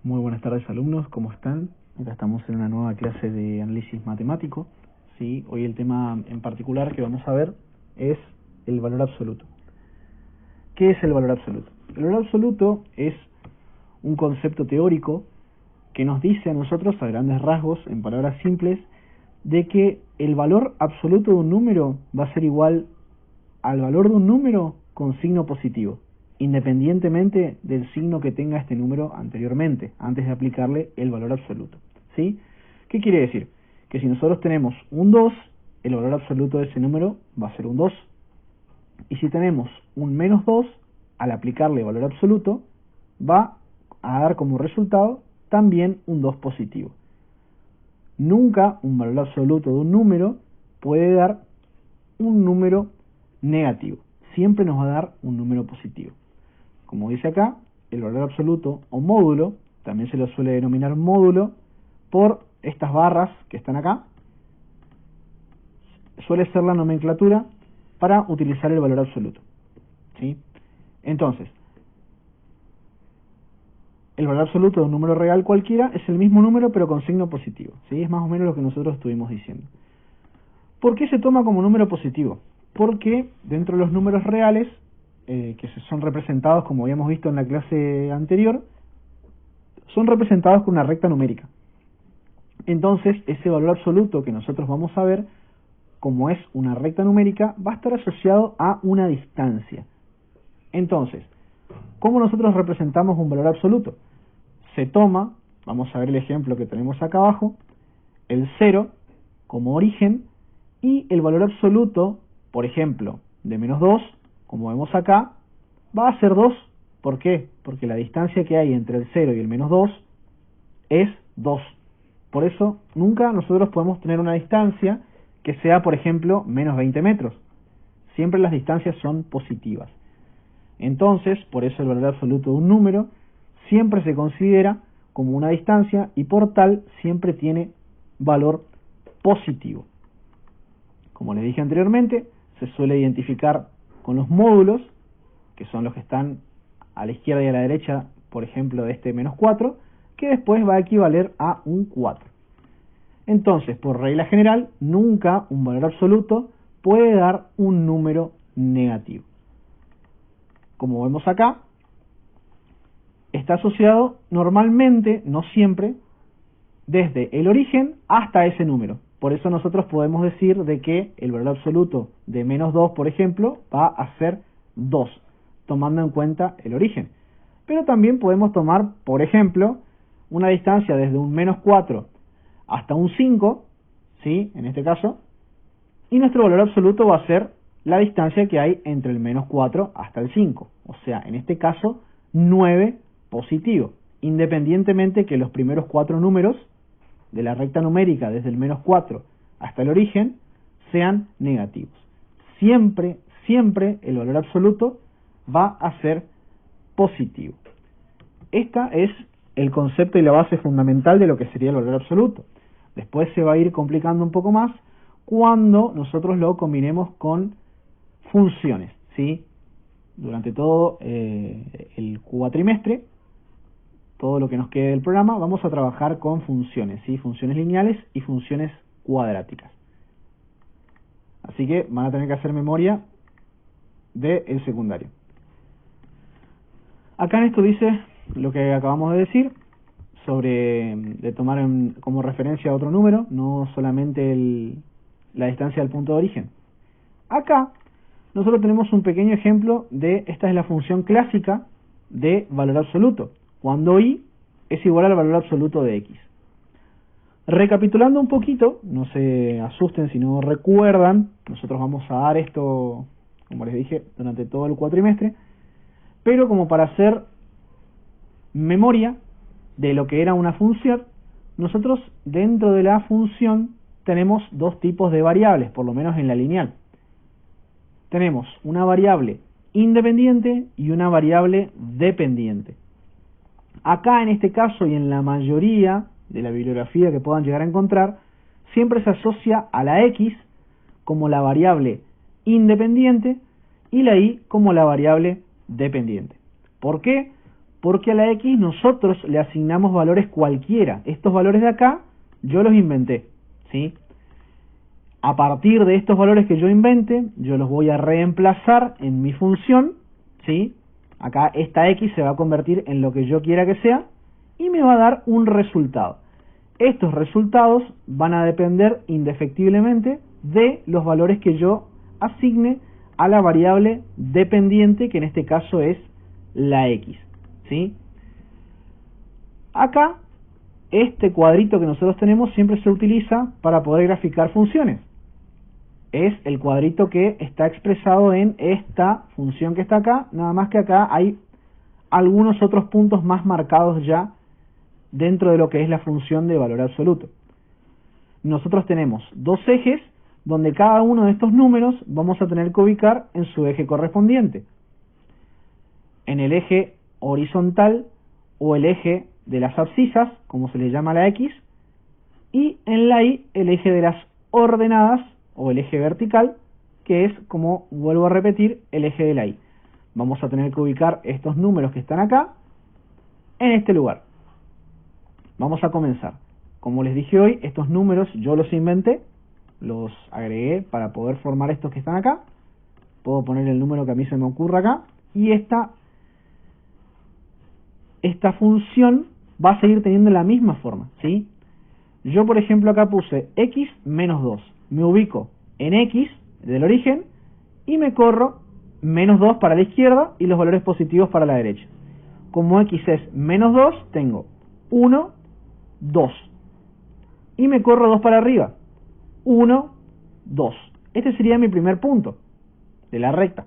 Muy buenas tardes, alumnos, ¿cómo están? Acá estamos en una nueva clase de análisis matemático. ¿Sí? Hoy el tema en particular que vamos a ver es el valor absoluto. ¿Qué es el valor absoluto? El valor absoluto es un concepto teórico que nos dice a nosotros, a grandes rasgos, en palabras simples, de que el valor absoluto de un número va a ser igual al valor de un número con signo positivo, independientemente del signo que tenga este número anteriormente, antes de aplicarle el valor absoluto. ¿Sí? ¿Qué quiere decir? Que si nosotros tenemos un 2, el valor absoluto de ese número va a ser un 2. Y si tenemos un menos 2, al aplicarle valor absoluto, va a dar como resultado también un 2 positivo. Nunca un valor absoluto de un número puede dar un número negativo. Siempre nos va a dar un número positivo. Como dice acá, el valor absoluto o módulo, también se lo suele denominar módulo, por estas barras que están acá, suele ser la nomenclatura para utilizar el valor absoluto. ¿Sí? Entonces, el valor absoluto de un número real cualquiera es el mismo número pero con signo positivo. ¿Sí? Es más o menos lo que nosotros estuvimos diciendo. ¿Por qué se toma como número positivo? Porque dentro de los números reales, que son representados, como habíamos visto en la clase anterior, son representados con una recta numérica. Entonces, ese valor absoluto que nosotros vamos a ver, como es una recta numérica, va a estar asociado a una distancia. Entonces, ¿cómo nosotros representamos un valor absoluto? Se toma, vamos a ver el ejemplo que tenemos acá abajo, el 0 como origen y el valor absoluto, por ejemplo, de menos 2, como vemos acá, va a ser 2. ¿Por qué? Porque la distancia que hay entre el 0 y el menos 2 es 2. Por eso, nunca nosotros podemos tener una distancia que sea, por ejemplo, menos 20 metros. Siempre las distancias son positivas. Entonces, por eso el valor absoluto de un número siempre se considera como una distancia y por tal siempre tiene valor positivo. Como les dije anteriormente, se suele identificar con los módulos, que son los que están a la izquierda y a la derecha, por ejemplo, de este menos 4, que después va a equivaler a un 4. Entonces, por regla general, nunca un valor absoluto puede dar un número negativo. Como vemos acá, está asociado normalmente, no siempre, desde el origen hasta ese número. Por eso nosotros podemos decir de que el valor absoluto de menos 2, por ejemplo, va a ser 2, tomando en cuenta el origen. Pero también podemos tomar, por ejemplo, una distancia desde un menos 4 hasta un 5, ¿sí? En este caso, y nuestro valor absoluto va a ser la distancia que hay entre el menos 4 hasta el 5. O sea, en este caso, 9 positivo, independientemente que los primeros 4 números de la recta numérica desde el menos 4 hasta el origen sean negativos. Siempre, siempre el valor absoluto va a ser positivo. Esta es el concepto y la base fundamental de lo que sería el valor absoluto. Después se va a ir complicando un poco más cuando nosotros lo combinemos con funciones, ¿sí? Durante todo el cuatrimestre, todo lo que nos quede del programa, vamos a trabajar con funciones, ¿sí? Funciones lineales y funciones cuadráticas. Así que van a tener que hacer memoria del secundario. Acá en esto dice lo que acabamos de decir, sobre de tomar como referencia a otro número, no solamente la distancia del punto de origen. Acá nosotros tenemos un pequeño ejemplo de, esta es la función clásica de valor absoluto, cuando y es igual al valor absoluto de x. Recapitulando un poquito, no se asusten si no recuerdan, nosotros vamos a dar esto, como les dije, durante todo el cuatrimestre, pero como para hacer memoria de lo que era una función, nosotros dentro de la función tenemos dos tipos de variables, por lo menos en la lineal. Tenemos una variable independiente y una variable dependiente. Acá en este caso y en la mayoría de la bibliografía que puedan llegar a encontrar, siempre se asocia a la x como la variable independiente y la y como la variable dependiente. ¿Por qué? Porque a la x nosotros le asignamos valores cualquiera. Estos valores de acá yo los inventé, ¿sí? A partir de estos valores que yo invente, yo los voy a reemplazar en mi función, ¿sí? Acá esta x se va a convertir en lo que yo quiera que sea y me va a dar un resultado. Estos resultados van a depender indefectiblemente de los valores que yo asigne a la variable dependiente, que en este caso es la x, ¿sí? Acá, este cuadrito que nosotros tenemos siempre se utiliza para poder graficar funciones. Es el cuadrito que está expresado en esta función que está acá, nada más que acá hay algunos otros puntos más marcados ya dentro de lo que es la función de valor absoluto. Nosotros tenemos dos ejes donde cada uno de estos números vamos a tener que ubicar en su eje correspondiente. En el eje horizontal o el eje de las abscisas, como se le llama a la x, y en la y el eje de las ordenadas o el eje vertical, que es, como vuelvo a repetir, el eje de la y. Vamos a tener que ubicar estos números que están acá en este lugar. Vamos a comenzar. Como les dije hoy, estos números yo los inventé, los agregué para poder formar estos que están acá. Puedo poner el número que a mí se me ocurra acá, y esta función va a seguir teniendo la misma forma, ¿sí? Yo, por ejemplo, acá puse x menos 2. Me ubico en x del origen y me corro menos 2 para la izquierda y los valores positivos para la derecha. Como x es menos 2, tengo 1, 2. Y me corro 2 para arriba. 1, 2. Este sería mi primer punto de la recta.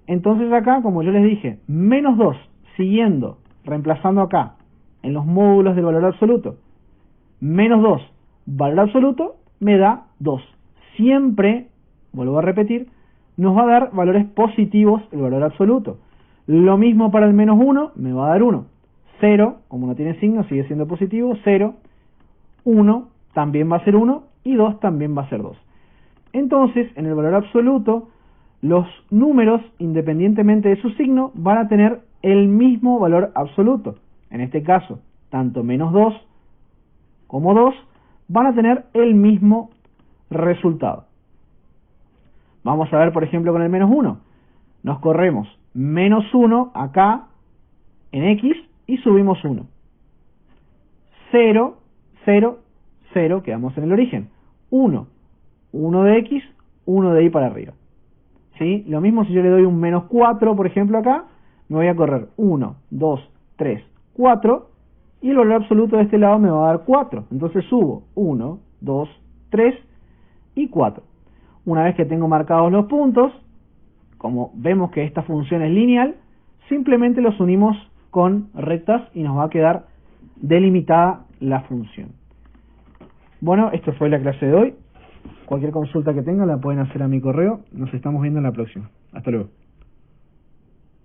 Entonces acá, como yo les dije, menos 2, siguiendo, reemplazando acá, en los módulos del valor absoluto, menos 2, valor absoluto, me da 2. Siempre, vuelvo a repetir, nos va a dar valores positivos el valor absoluto. Lo mismo para el menos 1, me va a dar 1. 0, como no tiene signo, sigue siendo positivo. 0, 1, también va a ser 1, y 2 también va a ser 2. Entonces, en el valor absoluto, los números, independientemente de su signo, van a tener el mismo valor absoluto. En este caso, tanto menos 2 como 2 van a tener el mismo resultado. Vamos a ver, por ejemplo, con el menos 1. Nos corremos menos 1 acá en x y subimos 1. 0, 0, 0, quedamos en el origen. 1, 1 de x, 1 de y para arriba. ¿Sí? Lo mismo si yo le doy un menos 4, por ejemplo, acá, me voy a correr 1, 2, 3, 4, y el valor absoluto de este lado me va a dar 4. Entonces subo 1, 2, 3 y 4. Una vez que tengo marcados los puntos, como vemos que esta función es lineal, simplemente los unimos con rectas y nos va a quedar delimitada la función. Bueno, esto fue la clase de hoy. Cualquier consulta que tengan la pueden hacer a mi correo. Nos estamos viendo en la próxima. Hasta luego.